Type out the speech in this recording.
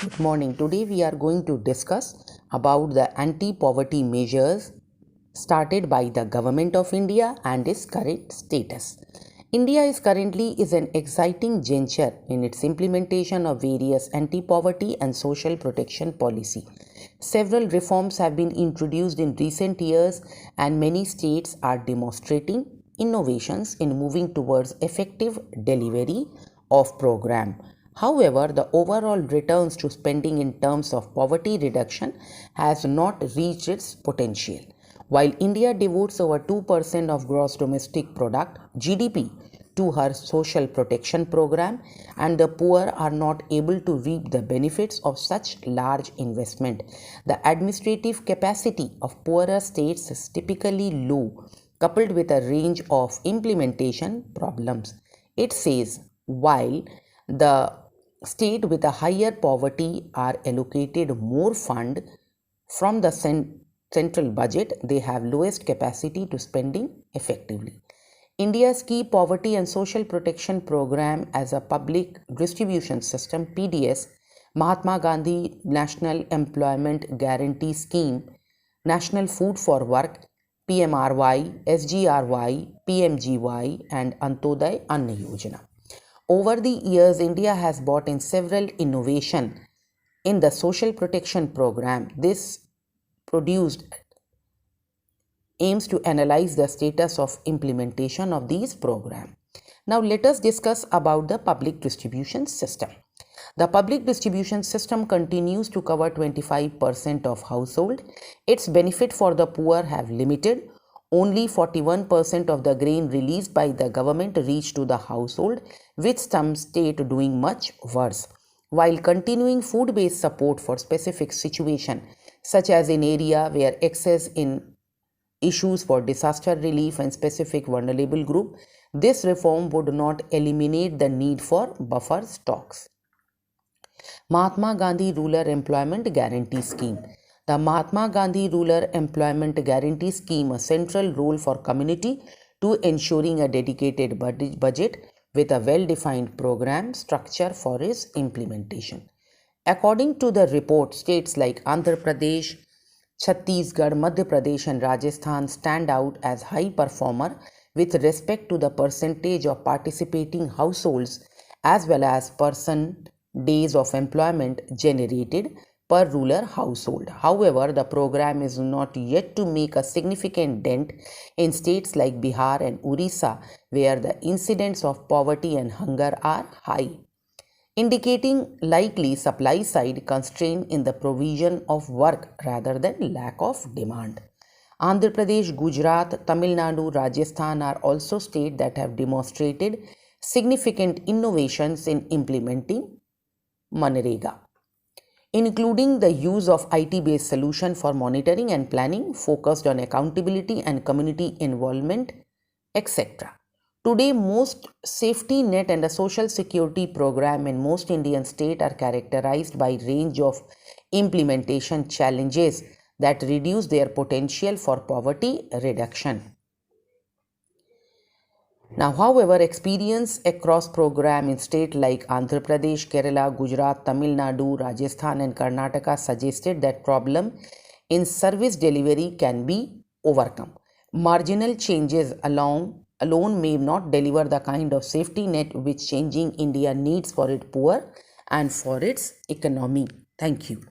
Good morning. Today we are going to discuss about the anti-poverty measures started by the government of India and its current status. India is currently an exciting juncture in its implementation of various anti-poverty and social protection policy. Several reforms have been introduced in recent years and many states are demonstrating innovations in moving towards effective delivery of program. However, the overall returns to spending in terms of poverty reduction has not reached its potential. While India devotes over 2% of gross domestic product (GDP) to her social protection program, and the poor are not able to reap the benefits of such large investment, the administrative capacity of poorer states is typically low, coupled with a range of implementation problems. It says while the state with a higher poverty are allocated more fund from the central budget, they have lowest capacity to spending effectively. India's key poverty and social protection program as a public distribution system PDS, Mahatma Gandhi National Employment Guarantee Scheme, National Food for Work, PMRY, SGRY, PMGY and Antoday Anna Yojana. Over the years, India has brought in several innovations in the social protection program. This produced aims to analyze the status of implementation of these programs. Now let us discuss about the public distribution system. The public distribution system continues to cover 25% of household. Its benefit for the poor have limited. Only 41% of the grain released by the government reach to the household, with some state doing much worse. While continuing food-based support for specific situation, such as in area where excess in issues for disaster relief and specific vulnerable group, this reform would not eliminate the need for buffer stocks. Mahatma Gandhi Rural Employment Guarantee Scheme. The Mahatma Gandhi Rural Employment Guarantee Scheme a central role for community to ensuring a dedicated budget with a well-defined program structure for its implementation. According to the report, states like Andhra Pradesh, Chhattisgarh, Madhya Pradesh and Rajasthan stand out as high performer with respect to the percentage of participating households as well as person days of employment generated per rural household. However, the program is not yet to make a significant dent in states like Bihar and Orissa, where the incidence of poverty and hunger are high, indicating likely supply side constraint in the provision of work rather than lack of demand. Andhra Pradesh, Gujarat, Tamil Nadu, Rajasthan are also states that have demonstrated significant innovations in implementing Manrega, including the use of IT-based solution for monitoring and planning focused on accountability and community involvement, etc. Today, most safety net and a social security program in most Indian states are characterized by range of implementation challenges that reduce their potential for poverty reduction. Now, however, experience across program in states like Andhra Pradesh, Kerala, Gujarat, Tamil Nadu, Rajasthan and Karnataka suggested that problem in service delivery can be overcome. Marginal changes alone may not deliver the kind of safety net which changing India needs for its poor and for its economy. Thank you.